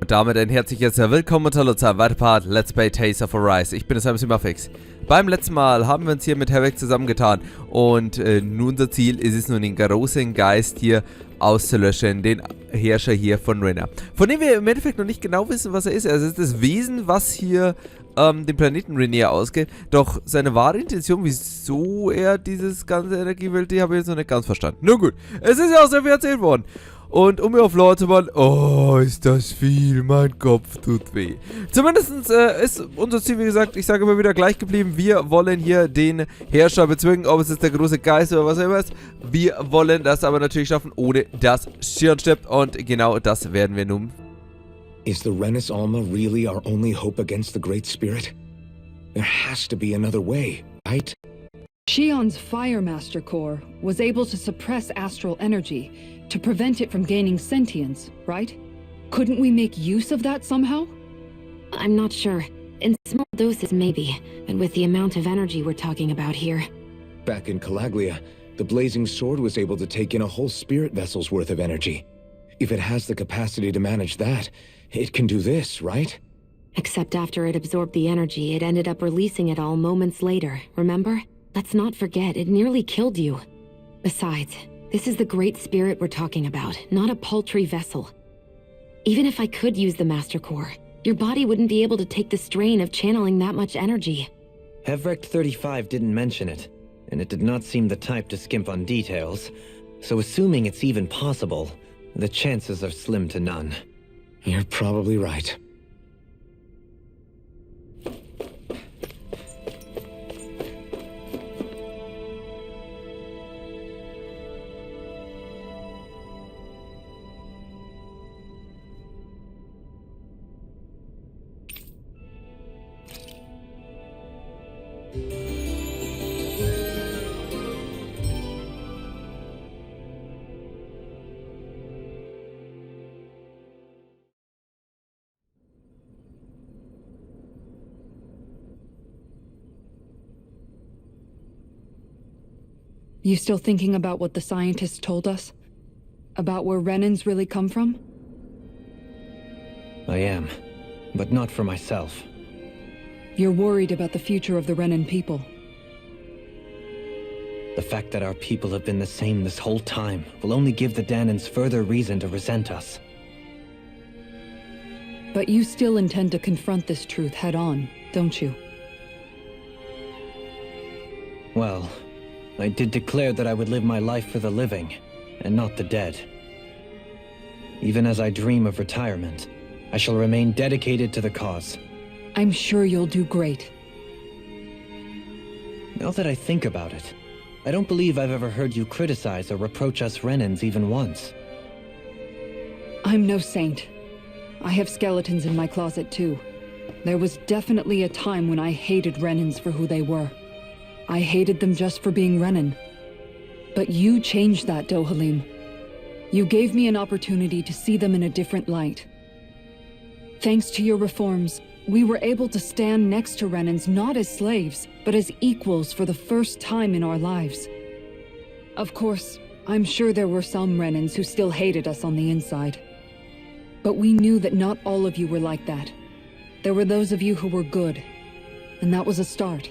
Und damit ein herzliches Willkommen und Hallo zu einem weiteren Part Let's Play Tales of Arise. Ich bin es Muffix. Beim letzten Mal haben wir uns hier mit Herweg zusammengetan und nun unser Ziel ist es nun, den großen Geist hier auszulöschen, den Herrscher hier von Rena. Von dem wir im Endeffekt noch nicht genau wissen, was er ist. Also es ist das Wesen, was hier den Planeten Rena ausgeht. Doch seine wahre Intention, wieso er dieses ganze Energiewelt, die habe ich jetzt noch nicht ganz verstanden. Nun gut, es ist ja auch sehr viel erzählt worden. Und um mir auf Lore zu machen, oh, ist das viel, mein Kopf tut weh. Zumindest ist unser Ziel, wie gesagt, ich sage immer wieder, gleich geblieben. Wir wollen hier den Herrscher bezwingen, ob es jetzt der große Geist oder was auch immer ist. Wir wollen das aber natürlich schaffen, ohne dass Shionne stirbt. Und genau das werden wir nun. Is the Rena's Alma really our only hope against the Great Spirit? There has to be another way, right? Shionne's Fire Master Core was able to suppress astral energy to prevent it from gaining sentience, right? Couldn't we make use of that somehow? I'm not sure. In small doses, maybe. And with the amount of energy we're talking about here. Back in Calaglia, the Blazing Sword was able to take in a whole spirit vessel's worth of energy. If it has the capacity to manage that, it can do this, right? Except after it absorbed the energy, it ended up releasing it all moments later, remember? Let's not forget, it nearly killed you. Besides, this is the Great Spirit we're talking about, not a paltry vessel. Even if I could use the Master Core, your body wouldn't be able to take the strain of channeling that much energy. Hevrect 35 didn't mention it, and it did not seem the type to skimp on details, so assuming it's even possible, the chances are slim to none. You're probably right. You still thinking about what the scientists told us? About where Renans really come from? I am, but not for myself. You're worried about the future of the Renan people. The fact that our people have been the same this whole time will only give the Dahnans further reason to resent us. But you still intend to confront this truth head-on, don't you? Well, I did declare that I would live my life for the living, and not the dead. Even as I dream of retirement, I shall remain dedicated to the cause. I'm sure you'll do great. Now that I think about it, I don't believe I've ever heard you criticize or reproach us Renans even once. I'm no saint. I have skeletons in my closet too. There was definitely a time when I hated Renans for who they were. I hated them just for being Renan. But you changed that, Dohalim. You gave me an opportunity to see them in a different light. Thanks to your reforms, we were able to stand next to Renans not as slaves, but as equals for the first time in our lives. Of course, I'm sure there were some Renans who still hated us on the inside. But we knew that not all of you were like that. There were those of you who were good, and that was a start.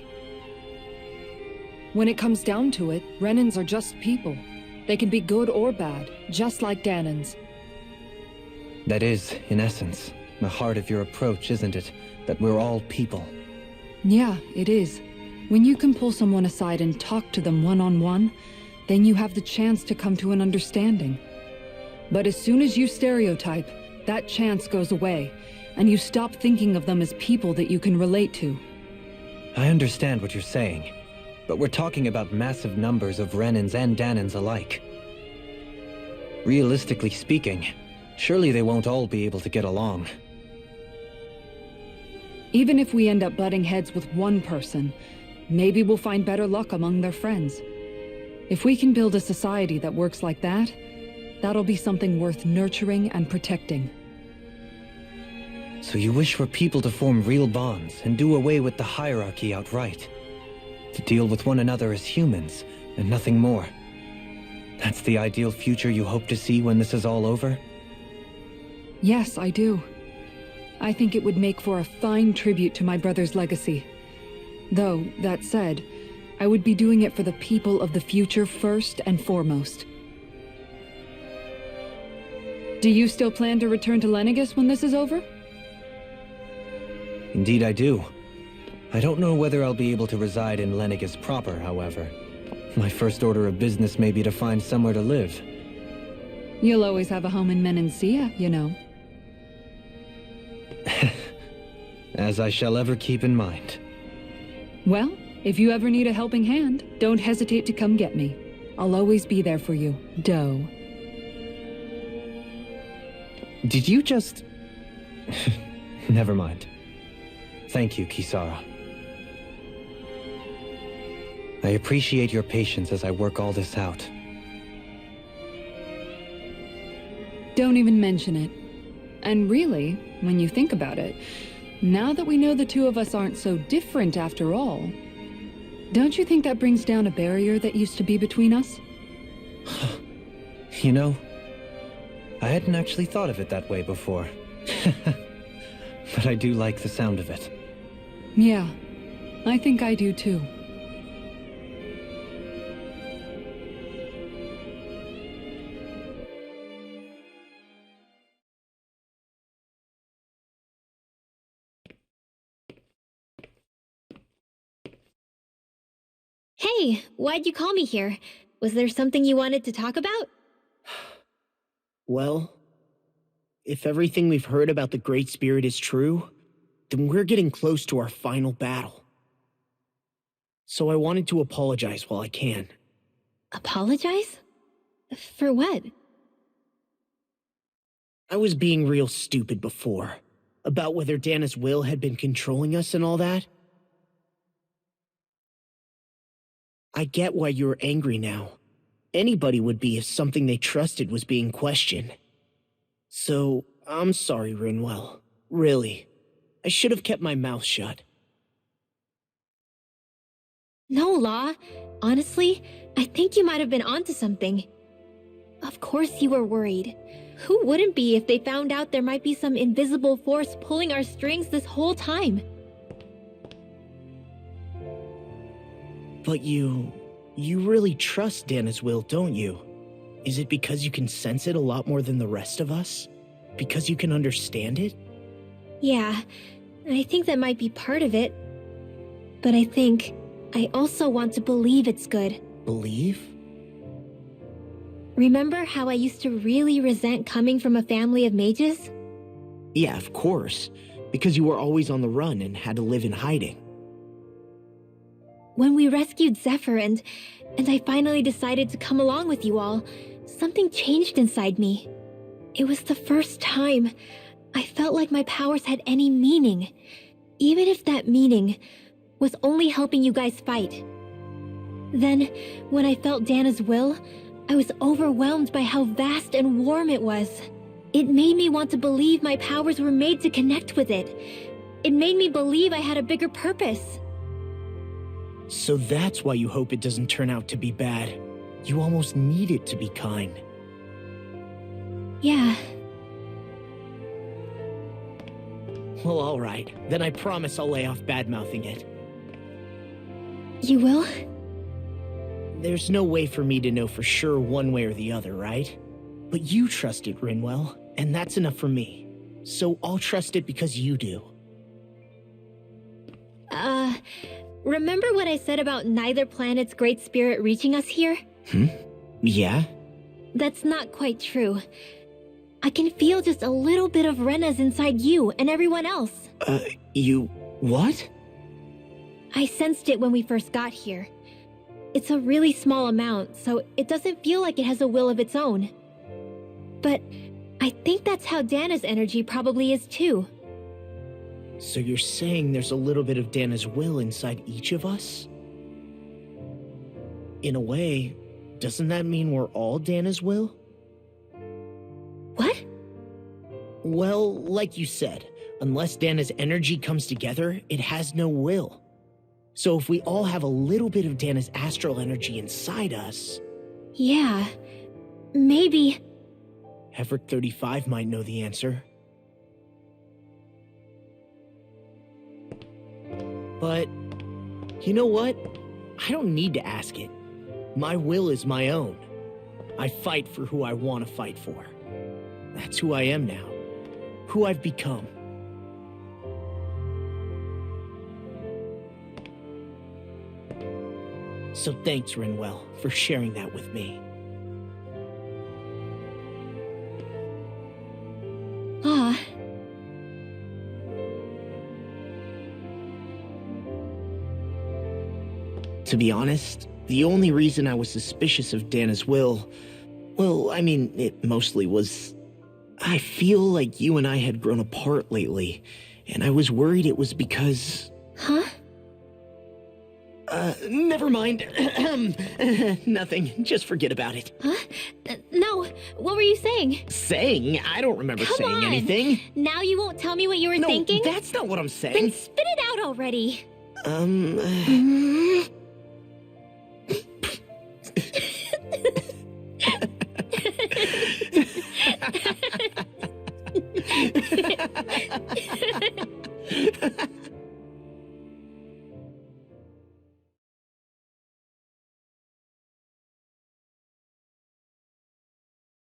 When it comes down to it, Renans are just people. They can be good or bad, just like Dahnans. That is, in essence, the heart of your approach, isn't it? That we're all people. Yeah, it is. When you can pull someone aside and talk to them one-on-one, then you have the chance to come to an understanding. But as soon as you stereotype, that chance goes away, and you stop thinking of them as people that you can relate to. I understand what you're saying. But we're talking about massive numbers of Renans and Dahnans alike. Realistically speaking, surely they won't all be able to get along. Even if we end up butting heads with one person, maybe we'll find better luck among their friends. If we can build a society that works like that, that'll be something worth nurturing and protecting. So you wish for people to form real bonds and do away with the hierarchy outright? To deal with one another as humans, and nothing more. That's the ideal future you hope to see when this is all over? Yes, I do. I think it would make for a fine tribute to my brother's legacy. Though, that said, I would be doing it for the people of the future first and foremost. Do you still plan to return to Lenegis when this is over? Indeed I do. I don't know whether I'll be able to reside in Lenegis proper, however. My first order of business may be to find somewhere to live. You'll always have a home in Menancia, you know. As I shall ever keep in mind. Well, if you ever need a helping hand, don't hesitate to come get me. I'll always be there for you, Doe. Did you just... Never mind. Thank you, Kisara. I appreciate your patience as I work all this out. Don't even mention it. And really, when you think about it, now that we know the two of us aren't so different after all, don't you think that brings down a barrier that used to be between us? You know, I hadn't actually thought of it that way before. But I do like the sound of it. Yeah, I think I do too. Hey, why'd you call me here? Was there something you wanted to talk about? Well, if everything we've heard about the Great Spirit is true, then we're getting close to our final battle. So I wanted to apologize while I can. Apologize? For what? I was being real stupid before, about whether Dahna's will had been controlling us and all that. I get why you're angry now. Anybody would be if something they trusted was being questioned. So, I'm sorry, Rinwell. Really. I should have kept my mouth shut. No, Law. Honestly, I think you might have been onto something. Of course you were worried. Who wouldn't be if they found out there might be some invisible force pulling our strings this whole time? But you really trust Dahna's will, don't you? Is it because you can sense it a lot more than the rest of us? Because you can understand it? Yeah, I think that might be part of it. But I also want to believe it's good. Believe? Remember how I used to really resent coming from a family of mages? Yeah, of course. Because you were always on the run and had to live in hiding. When we rescued Zephyr and I finally decided to come along with you all, something changed inside me. It was the first time I felt like my powers had any meaning, even if that meaning was only helping you guys fight. Then, when I felt Dahna's will, I was overwhelmed by how vast and warm it was. It made me want to believe my powers were made to connect with it. It made me believe I had a bigger purpose. So that's why you hope it doesn't turn out to be bad. You almost need it to be kind. Yeah. Well, alright. Then I promise I'll lay off bad-mouthing it. You will? There's no way for me to know for sure one way or the other, right? But you trust it, Rinwell, and that's enough for me. So I'll trust it because you do. Remember what I said about neither planet's great spirit reaching us here? Yeah? That's not quite true. I can feel just a little bit of Rena's inside you and everyone else. You... what? I sensed it when we first got here. It's a really small amount, so it doesn't feel like it has a will of its own. But I think that's how Dahna's energy probably is too. So you're saying there's a little bit of Dahna's will inside each of us? In a way, doesn't that mean we're all Dahna's will? What? Well, like you said, unless Dahna's energy comes together, it has no will. So if we all have a little bit of Dahna's astral energy inside us... Yeah, maybe... Everett 35 might know the answer. But, you know what? I don't need to ask it. My will is my own. I fight for who I want to fight for. That's who I am now. Who I've become. So thanks, Renwell, for sharing that with me. Ah. To be honest, the only reason I was suspicious of Dahna's will, well, I mean, it mostly was... I feel like you and I had grown apart lately, and I was worried it was because... Huh? Never mind. Nothing. Just forget about it. Huh? No, what were you saying? Saying? I don't remember Come saying on. anything. Now you won't tell me what you were No, thinking? that's not what I'm Then saying. spit it out already.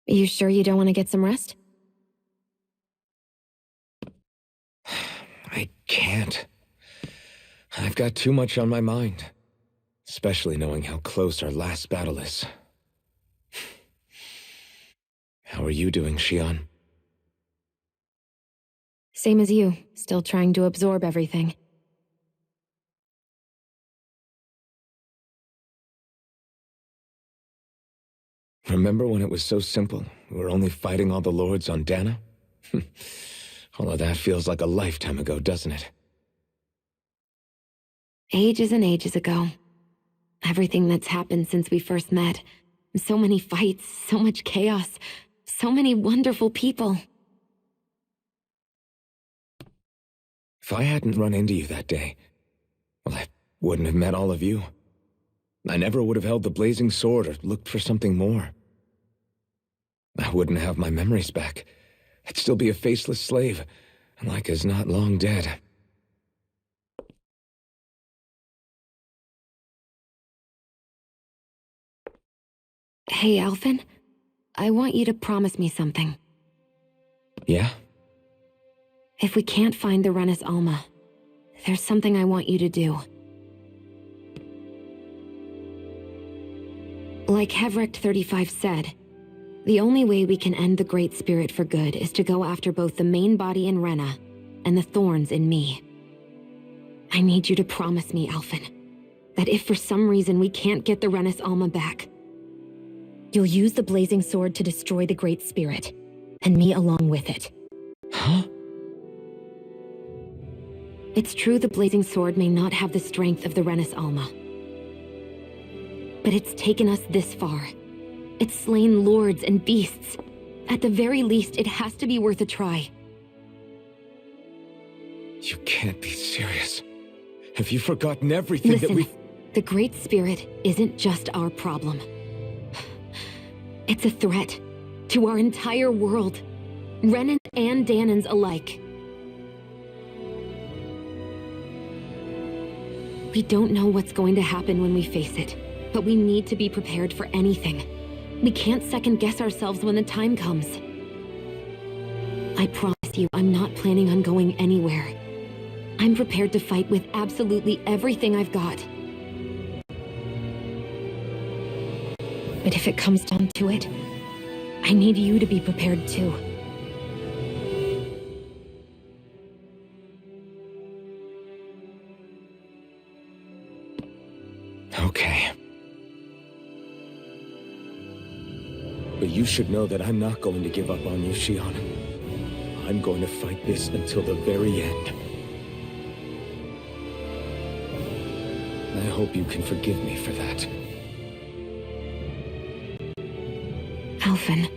You sure you don't want to get some rest? I can't. I've got too much on my mind. Especially knowing how close our last battle is. How are you doing, Shionne? Same as you, still trying to absorb everything. Remember when it was so simple? We were only fighting all the lords on Dahna? All of that feels like a lifetime ago, doesn't it? Ages and ages ago. Everything that's happened since we first met. So many fights, so much chaos, so many wonderful people. If I hadn't run into you that day, well, I wouldn't have met all of you. I never would have held the blazing sword or looked for something more. I wouldn't have my memories back. I'd still be a faceless slave, like as not long dead. Hey, Alphen. I want you to promise me something. Yeah? If we can't find the Rena's Alma, there's something I want you to do. Like Hevrecht 35 said, the only way we can end the Great Spirit for good is to go after both the main body in Rena and the thorns in me. I need you to promise me, Alphen, that if for some reason we can't get the Rena's Alma back, you'll use the blazing sword to destroy the Great Spirit, and me along with it. Huh? It's true the blazing sword may not have the strength of the Rena's Alma. But it's taken us this far. It's slain lords and beasts. At the very least, it has to be worth a try. You can't be serious. Have you forgotten everything Listen, that we... the Great Spirit isn't just our problem. It's a threat to our entire world, Renan and Dahnans alike. We don't know what's going to happen when we face it, but we need to be prepared for anything. We can't second-guess ourselves when the time comes. I promise you, I'm not planning on going anywhere. I'm prepared to fight with absolutely everything I've got. But if it comes down to it, I need you to be prepared too. Okay. But you should know that I'm not going to give up on you, Shionne. I'm going to fight this until the very end. I hope you can forgive me for that. Alphen.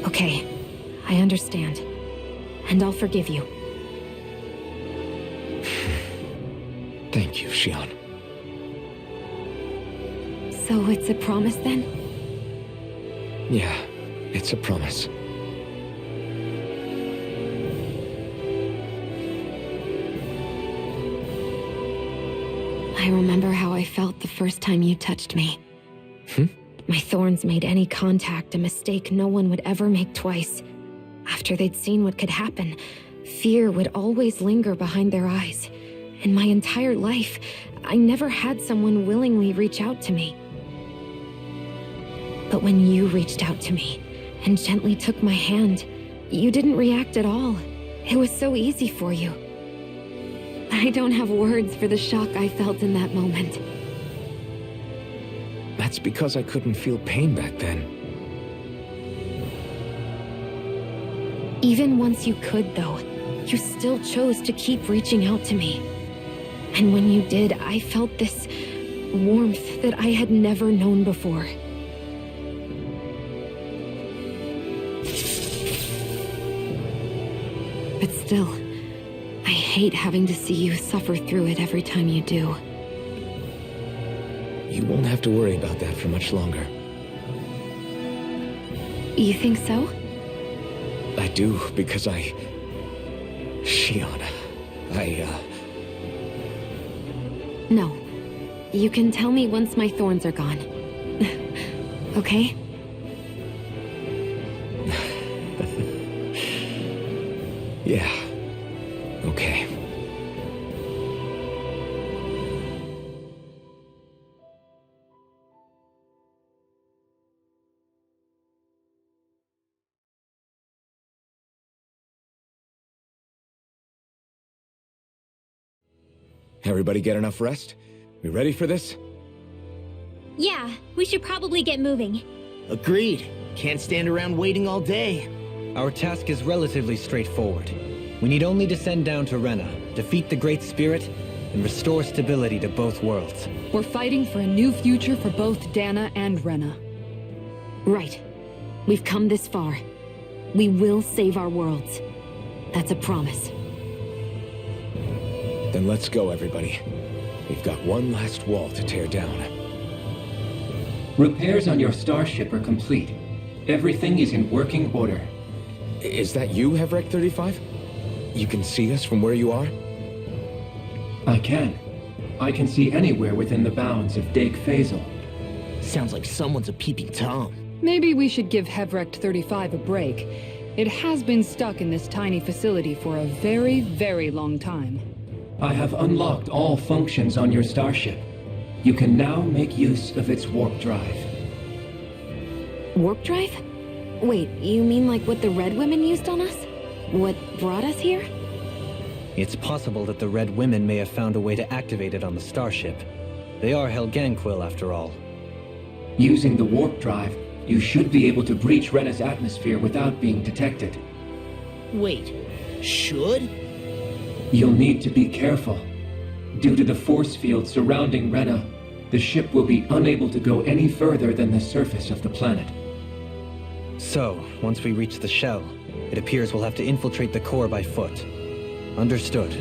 Okay, I understand. And I'll forgive you. Thank you, Shionne. So it's a promise then? Yeah, it's a promise. I remember how I felt the first time you touched me. Hmm? My thorns made any contact a mistake no one would ever make twice. After they'd seen what could happen, fear would always linger behind their eyes. In my entire life, I never had someone willingly reach out to me. But when you reached out to me and gently took my hand, you didn't react at all. It was so easy for you. I don't have words for the shock I felt in that moment. That's because I couldn't feel pain back then. Even once you could, though, you still chose to keep reaching out to me. And when you did, I felt this warmth that I had never known before. But still, I hate having to see you suffer through it every time you do. You won't have to worry about that for much longer. You think so? I do, because Shionne, No. You can tell me once my thorns are gone. Okay? Yeah. Okay. Everybody get enough rest? We ready for this? Yeah, we should probably get moving. Agreed. Can't stand around waiting all day. Our task is relatively straightforward. We need only descend down to Rena, defeat the Great Spirit, and restore stability to both worlds. We're fighting for a new future for both Dahna and Rena. Right. We've come this far. We will save our worlds. That's a promise. Then let's go, everybody. We've got one last wall to tear down. Repairs on your starship are complete. Everything is in working order. Is that you, Hevrek 35? You can see us from where you are? I can. I can see anywhere within the bounds of Dake Phasal. Sounds like someone's a peeping Tom. Maybe we should give Hevrek 35 a break. It has been stuck in this tiny facility for a very, very long time. I have unlocked all functions on your starship. You can now make use of its warp drive. Warp drive? Wait, you mean like what the Red Women used on us? What brought us here? It's possible that the Red Women may have found a way to activate it on the starship. They are Helganquil, after all. Using the warp drive, you should be able to breach Rena's atmosphere without being detected. Wait, should? You'll need to be careful. Due to the force field surrounding Rena, the ship will be unable to go any further than the surface of the planet. So, once we reach the shell, it appears we'll have to infiltrate the core by foot. Understood.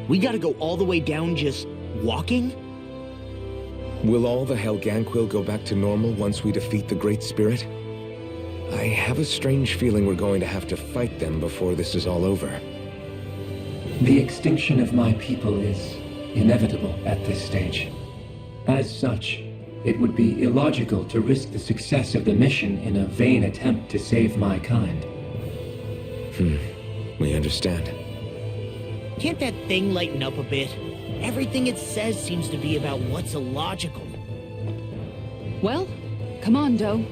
We gotta go all the way down just walking? Will all the Helganquil go back to normal once we defeat the Great Spirit? I have a strange feeling we're going to have to fight them before this is all over. The extinction of my people is inevitable at this stage. As such, it would be illogical to risk the success of the mission in a vain attempt to save my kind. We understand. Can't that thing lighten up a bit? Everything it says seems to be about what's illogical. Well, come on, Doe.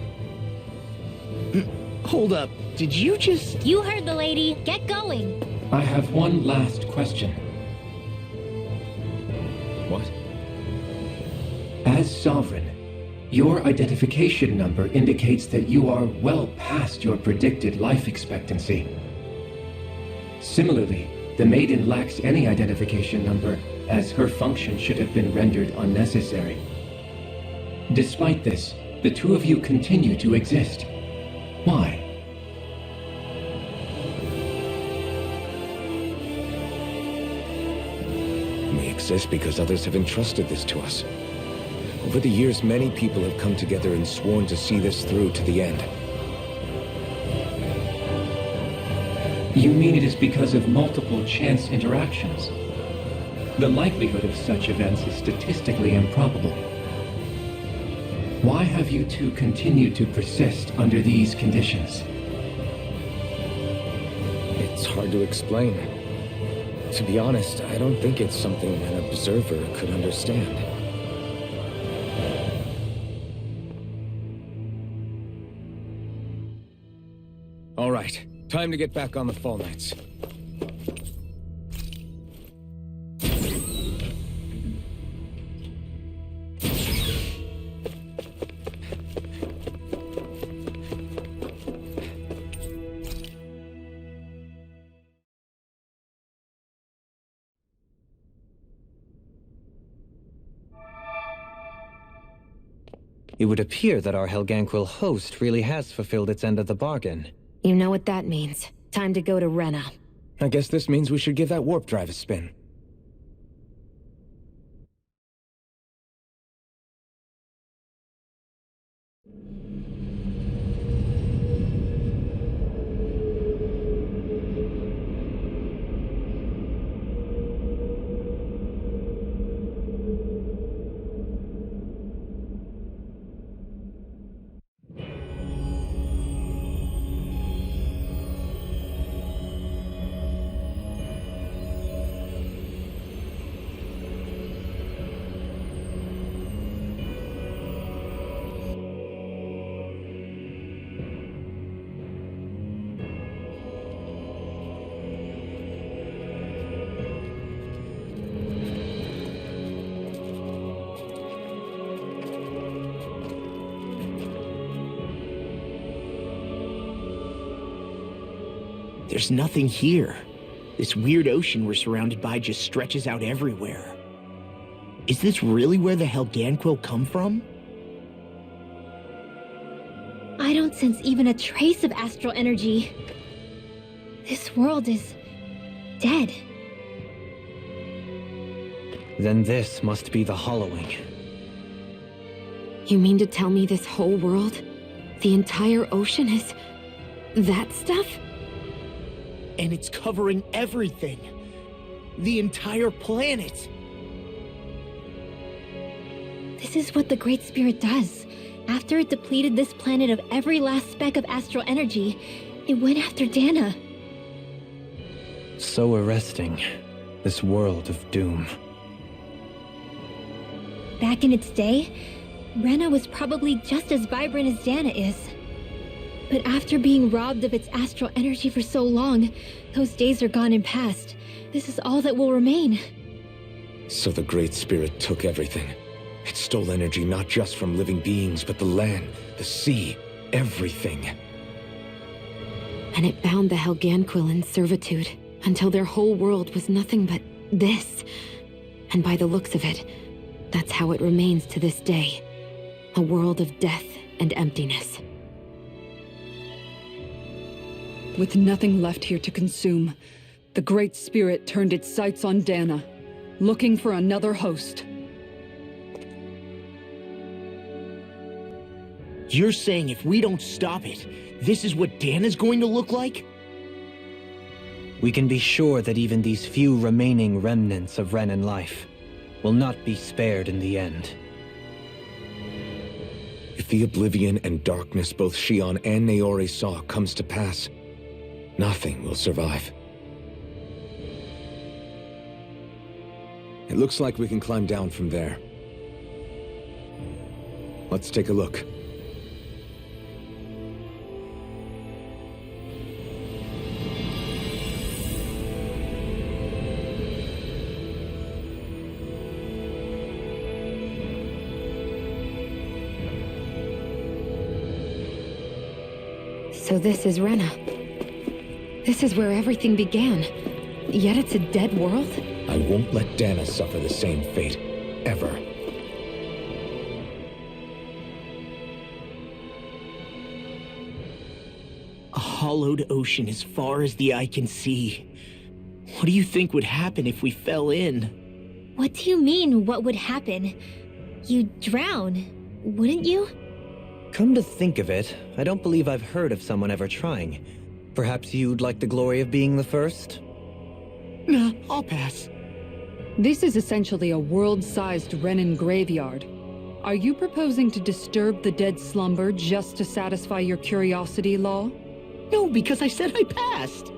Hold up, did you just... You heard the lady. Get going. I have one last question. What? As Sovereign, your identification number indicates that you are well past your predicted life expectancy. Similarly, the Maiden lacks any identification number, as her function should have been rendered unnecessary. Despite this, the two of you continue to exist. Why? We exist because others have entrusted this to us. Over the years, many people have come together and sworn to see this through to the end. You mean it is because of multiple chance interactions? The likelihood of such events is statistically improbable. Why have you two continued to persist under these conditions? It's hard to explain. To be honest, I don't think it's something an observer could understand. All right, time to get back on the fall nights. It would appear that our Helganquil host really has fulfilled its end of the bargain. You know what that means. Time to go to Rena. I guess this means we should give that warp drive a spin. There's nothing here. This weird ocean we're surrounded by just stretches out everywhere. Is this really where the Helganquil come from? I don't sense even a trace of astral energy. This world is dead. Then this must be the hollowing. You mean to tell me this whole world, the entire ocean is that stuff? And it's covering everything. The entire planet. This is what the Great Spirit does. After it depleted this planet of every last speck of astral energy, it went after Dahna. So arresting. This world of doom. Back in its day, Rena was probably just as vibrant as Dahna is. But after being robbed of its astral energy for so long, those days are gone and past. This is all that will remain. So the Great Spirit took everything. It stole energy not just from living beings, but the land, the sea, everything. And it bound the Helganquil in servitude, until their whole world was nothing but this. And by the looks of it, that's how it remains to this day. A world of death and emptiness. With nothing left here to consume, the Great Spirit turned its sights on Dahna, looking for another host. You're saying if we don't stop it, this is what Dahna's going to look like? We can be sure that even these few remaining remnants of Renan life will not be spared in the end. If the oblivion and darkness both Shionne and Naori saw comes to pass, nothing will survive. It looks like we can climb down from there. Let's take a look. So this is Rena. This is where everything began. Yet it's a dead world? I won't let Dahna suffer the same fate, ever. A hollowed ocean as far as the eye can see. What do you think would happen if we fell in? What do you mean, what would happen? You'd drown, wouldn't you? Come to think of it, I don't believe I've heard of someone ever trying. Perhaps you'd like the glory of being the first? Nah, I'll pass. This is essentially a world-sized Renan graveyard. Are you proposing to disturb the dead slumber just to satisfy your curiosity, Law? No, because I said I passed.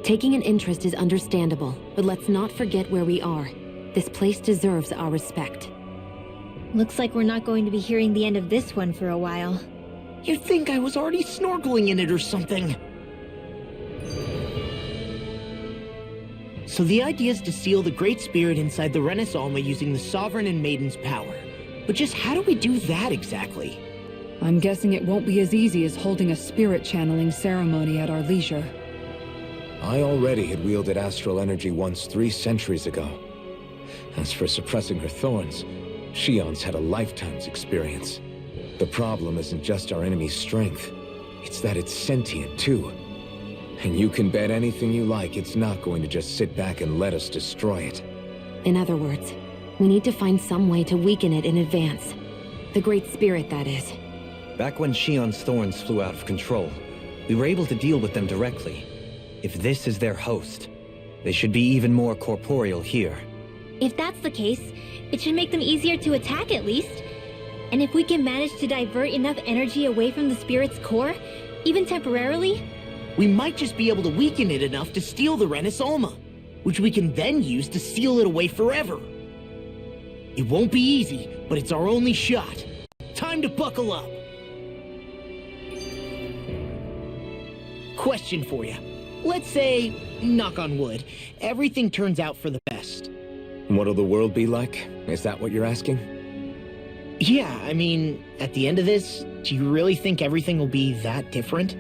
Taking an interest is understandable, but let's not forget where we are. This place deserves our respect. Looks like we're not going to be hearing the end of this one for a while. You'd think I was already snorkeling in it or something. So the idea is to seal the Great Spirit inside the Rena's Alma using the Sovereign and Maiden's power. But just how do we do that exactly? I'm guessing it won't be as easy as holding a spirit channeling ceremony at our leisure. I already had wielded astral energy once 3 centuries ago. As for suppressing her thorns, Shionne's had a lifetime's experience. The problem isn't just our enemy's strength, it's that it's sentient too. And you can bet anything you like it's not going to just sit back and let us destroy it. In other words, we need to find some way to weaken it in advance. The Great Spirit, that is. Back when Shionne's thorns flew out of control, we were able to deal with them directly. If this is their host, they should be even more corporeal here. If that's the case, it should make them easier to attack at least. And if we can manage to divert enough energy away from the spirit's core, even temporarily, We might just be able to weaken it enough to steal the Rena's Alma, which we can then use to seal it away forever. It won't be easy, but it's our only shot. Time to buckle up. Question for you. Let's say, knock on wood, everything turns out for the best. What'll the world be like? Is that what you're asking? Yeah, I mean, at the end of this, do you really think everything will be that different?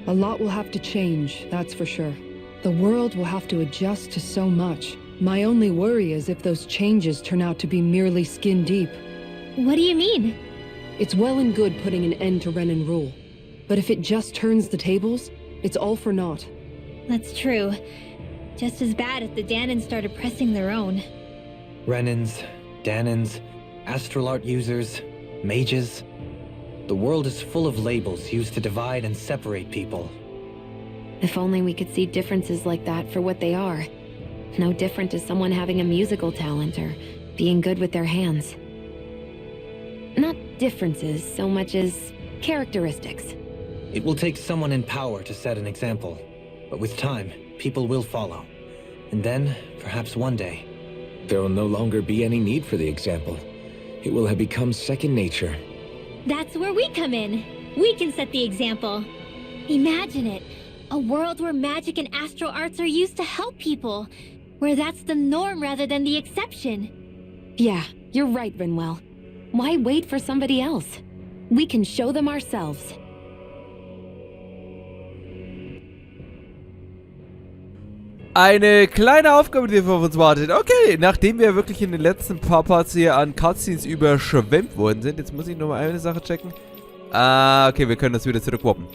A lot will have to change, that's for sure. The world will have to adjust to so much. My only worry is if those changes turn out to be merely skin deep. What do you mean? It's well and good putting an end to Renan rule. But if it just turns the tables, it's all for naught. That's true. Just as bad if the Dahnans started pressing their own. Renans, Dahnans, astral art users, mages. The world is full of labels used to divide and separate people. If only we could see differences like that for what they are. No different to someone having a musical talent or being good with their hands. Not differences so much as characteristics. It will take someone in power to set an example, but with time, people will follow. And then, perhaps one day, There will no longer be any need for the example. It will have become second nature. That's where we come in. We can set the example. Imagine it. A world where magic and astral arts are used to help people. Where that's the norm rather than the exception. Yeah, you're right, Rinwell. Why wait for somebody else? We can show them ourselves. Eine kleine Aufgabe, die auf uns wartet. Okay, nachdem wir wirklich in den letzten paar Parts hier an Cutscenes überschwemmt worden sind. Jetzt muss ich nochmal eine Sache checken. Okay, wir können das wieder zurückwappen.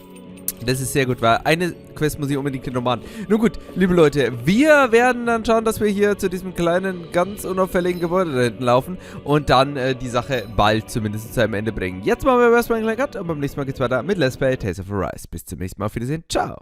Das ist sehr gut, weil eine Quest muss ich unbedingt noch machen. Nun gut, liebe Leute, wir werden dann schauen, dass wir hier zu diesem kleinen, ganz unauffälligen Gebäude da hinten laufen und dann die Sache bald zumindest zu einem Ende bringen. Jetzt machen wir erstmal einen kleinen Cut und beim nächsten Mal geht's weiter mit Let's Play Tales of Arise. Bis zum nächsten Mal, auf Wiedersehen, ciao!